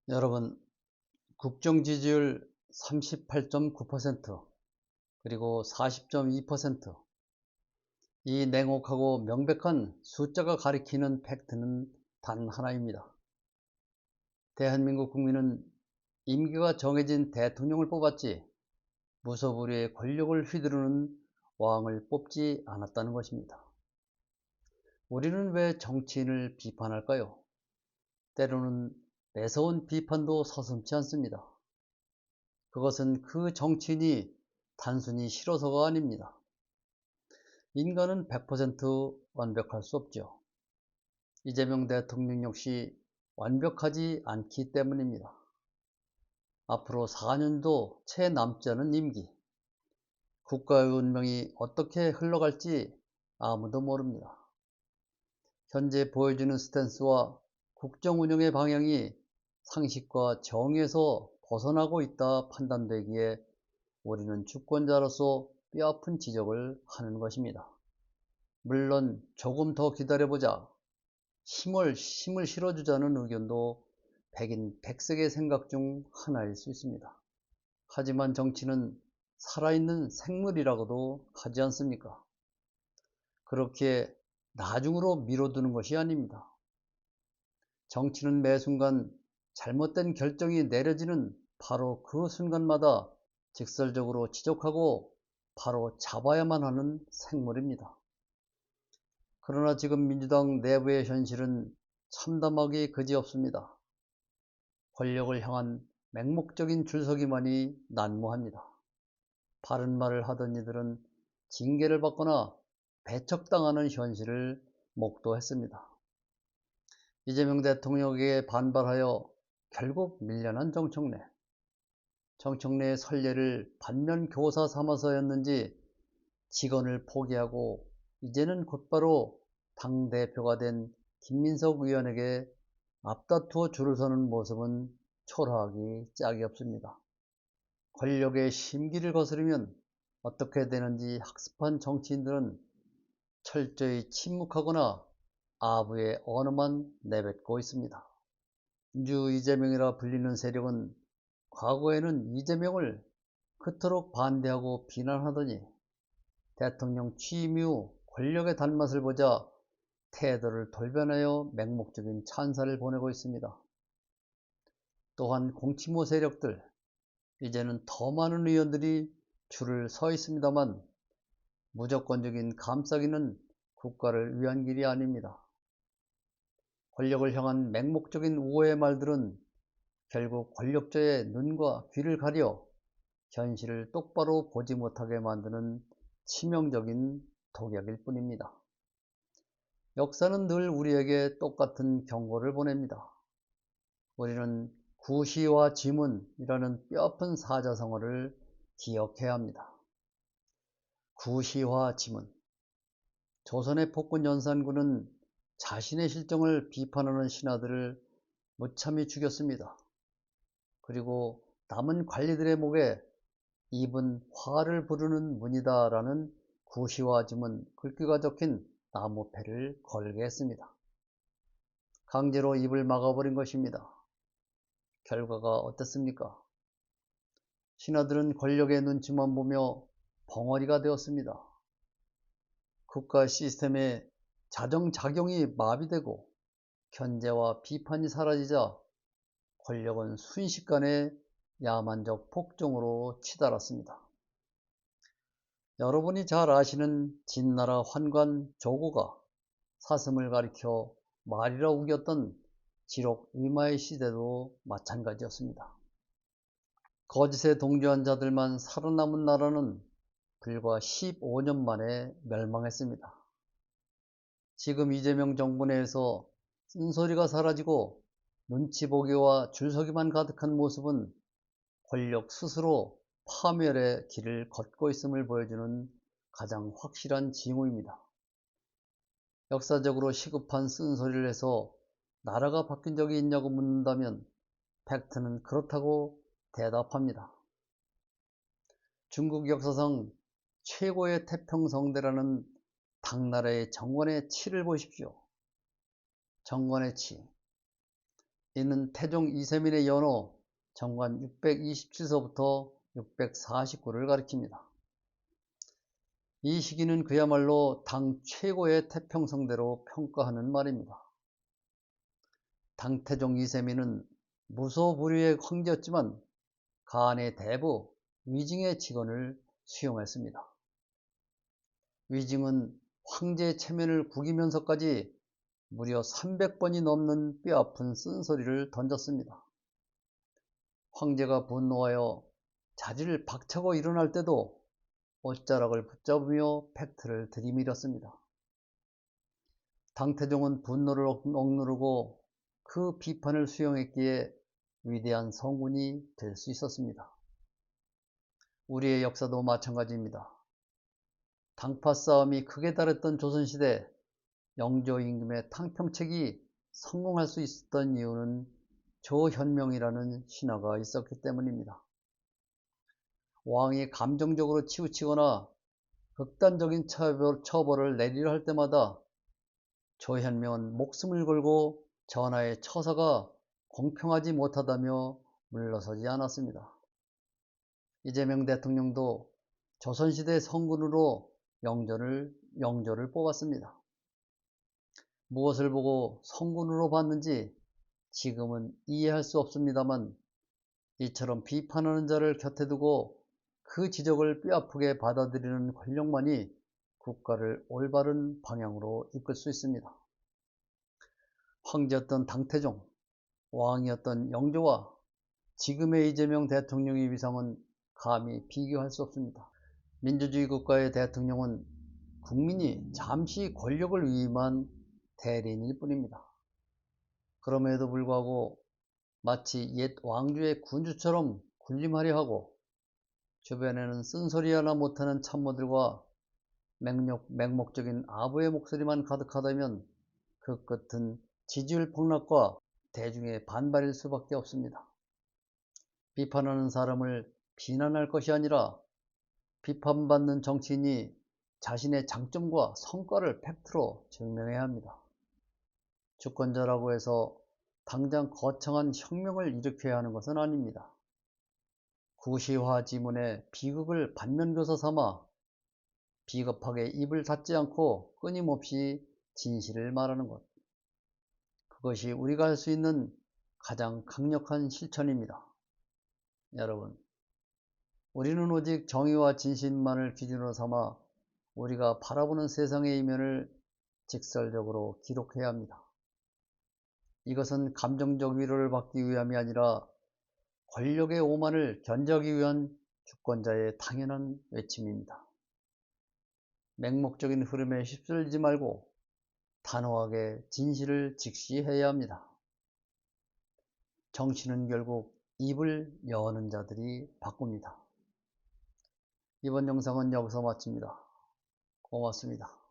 여러분, 국정 지지율 38.9%, 그리고 40.2%, 이 냉혹하고 명백한 숫자가 가리키는 팩트는 단 하나입니다. 대한민국 국민은 임기가 정해진 대통령을 뽑았지 무소불위의 권력을 휘두르는 왕을 뽑지 않았다는 것입니다. 우리는 왜 정치인을 비판할까요? 때로는 매서운 비판도 서슴지 않습니다. 그것은 그 정치인이 단순히 싫어서가 아닙니다. 인간은 100% 완벽할 수 없죠. 이재명 대통령 역시 완벽하지 않기 때문입니다. 앞으로 4년도 채 남지 않은 임기, 국가의 운명이 어떻게 흘러갈지 아무도 모릅니다. 현재 보여주는 스탠스와 국정 운영의 방향이 상식과 정의에서 벗어나고 있다 판단되기에 우리는 주권자로서 뼈아픈 지적을 하는 것입니다. 물론 조금 더 기다려보자, 힘을 실어주자는 의견도 백인 백색의 생각 중 하나일 수 있습니다. 하지만 정치는 살아있는 생물이라고도 하지 않습니까? 그렇게 나중으로 미뤄두는 것이 아닙니다. 정치는 매 순간 잘못된 결정이 내려지는 바로 그 순간마다 직설적으로 지적하고 바로 잡아야만 하는 생물입니다. 그러나 지금 민주당 내부의 현실은 참담하기 그지없습니다. 권력을 향한 맹목적인 줄서기만이 난무합니다. 바른 말을 하던 이들은 징계를 받거나 배척당하는 현실을 목도했습니다. 이재명 대통령에게 반발하여 결국 밀려난 정청래. 정청래의 선례를 반면교사 삼아서였는지 직언을 포기하고 이제는 곧바로 당대표가 된 김민석 의원에게 앞다투어 줄을 서는 모습은 초라하기 짝이 없습니다. 권력의 심기를 거스르면 어떻게 되는지 학습한 정치인들은 철저히 침묵하거나 아부의 언어만 내뱉고 있습니다. 민주 이재명이라 불리는 세력은 과거에는 이재명을 그토록 반대하고 비난하더니 대통령 취임 이후 권력의 단맛을 보자 태도를 돌변하여 맹목적인 찬사를 보내고 있습니다. 또한 공치모 세력들, 이제는 더 많은 의원들이 줄을 서 있습니다만 무조건적인 감싸기는 국가를 위한 길이 아닙니다. 권력을 향한 맹목적인 우호의 말들은 결국 권력자의 눈과 귀를 가려 현실을 똑바로 보지 못하게 만드는 치명적인 독약일 뿐입니다. 역사는 늘 우리에게 똑같은 경고를 보냅니다. 우리는 구시와 지문이라는 뼈아픈 사자성어를 기억해야 합니다. 구시와 지문. 조선의 폭군 연산군은 자신의 실정을 비판하는 신하들을 무참히 죽였습니다. 그리고 남은 관리들의 목에 입은 화를 부르는 문이다 라는 구시와 지문 글귀가 적힌 나무패를 걸게 했습니다. 강제로 입을 막아버린 것입니다. 결과가 어땠습니까? 신하들은 권력의 눈치만 보며 벙어리가 되었습니다. 국가 시스템의 자정작용이 마비되고 견제와 비판이 사라지자 권력은 순식간에 야만적 폭정으로 치달았습니다. 여러분이 잘 아시는 진나라 환관 조고가 사슴을 가리켜 말이라 우겼던 지록 위마의 시대도 마찬가지였습니다. 거짓에 동조한 자들만 살아남은 나라는 불과 15년 만에 멸망했습니다. 지금 이재명 정부 내에서 쓴소리가 사라지고 눈치보기와 줄서기만 가득한 모습은 권력 스스로 파멸의 길을 걷고 있음을 보여주는 가장 확실한 징후입니다. 역사적으로 시급한 쓴소리를 해서 나라가 바뀐 적이 있냐고 묻는다면 팩트는 그렇다고 대답합니다. 중국 역사상 최고의 태평성대라는 당나라의 정권의 치를 보십시오. 정권의 치. 이는 태종 이세민의 연호 정관 627서부터 649를 가리킵니다. 이 시기는 그야말로 당 최고의 태평성대로 평가하는 말입니다. 당태종 이세민은 무소불위의 황제였지만 간의 대부 위증의 직언을 수용했습니다. 위증은 황제의 체면을 구기면서까지 무려 300번이 넘는 뼈아픈 쓴소리를 던졌습니다. 황제가 분노하여 자리를 박차고 일어날 때도 옷자락을 붙잡으며 팩트를 들이밀었습니다. 당태종은 분노를 억누르고 그 비판을 수용했기에 위대한 성군이 될 수 있었습니다. 우리의 역사도 마찬가지입니다. 당파 싸움이 극에 달했던 조선시대 영조임금의 탕평책이 성공할 수 있었던 이유는 조현명이라는 신하가 있었기 때문입니다. 왕이 감정적으로 치우치거나 극단적인 처벌을 내리려 할 때마다 조현명은 목숨을 걸고 전하의 처사가 공평하지 못하다며 물러서지 않았습니다. 이재명 대통령도 조선시대 성군으로 영조를 뽑았습니다. 무엇을 보고 성군으로 봤는지 지금은 이해할 수 없습니다만 이처럼 비판하는 자를 곁에 두고 그 지적을 뼈아프게 받아들이는 권력만이 국가를 올바른 방향으로 이끌 수 있습니다. 황제였던 당태종, 왕이었던 영조와 지금의 이재명 대통령의 위상은 감히 비교할 수 없습니다. 민주주의 국가의 대통령은 국민이 잠시 권력을 위임한 대리인일 뿐입니다. 그럼에도 불구하고 마치 옛 왕조의 군주처럼 군림하려 하고 주변에는 쓴소리 하나 못하는 참모들과 맹목적인 아부의 목소리만 가득하다면 그 끝은 지지율 폭락과 대중의 반발일 수밖에 없습니다. 비판하는 사람을 비난할 것이 아니라 비판받는 정치인이 자신의 장점과 성과를 팩트로 증명해야 합니다. 주권자라고 해서 당장 거창한 혁명을 일으켜야 하는 것은 아닙니다. 구시화 지문의 비극을 반면교사 삼아 비겁하게 입을 닫지 않고 끊임없이 진실을 말하는 것. 그것이 우리가 할 수 있는 가장 강력한 실천입니다. 여러분, 우리는 오직 정의와 진실만을 기준으로 삼아 우리가 바라보는 세상의 이면을 직설적으로 기록해야 합니다. 이것은 감정적 위로를 받기 위함이 아니라 권력의 오만을 견제하기 위한 주권자의 당연한 외침입니다. 맹목적인 흐름에 휩쓸리지 말고 단호하게 진실을 직시해야 합니다. 정치는 결국 입을 여는 자들이 바꿉니다. 이번 영상은 여기서 마칩니다. 고맙습니다.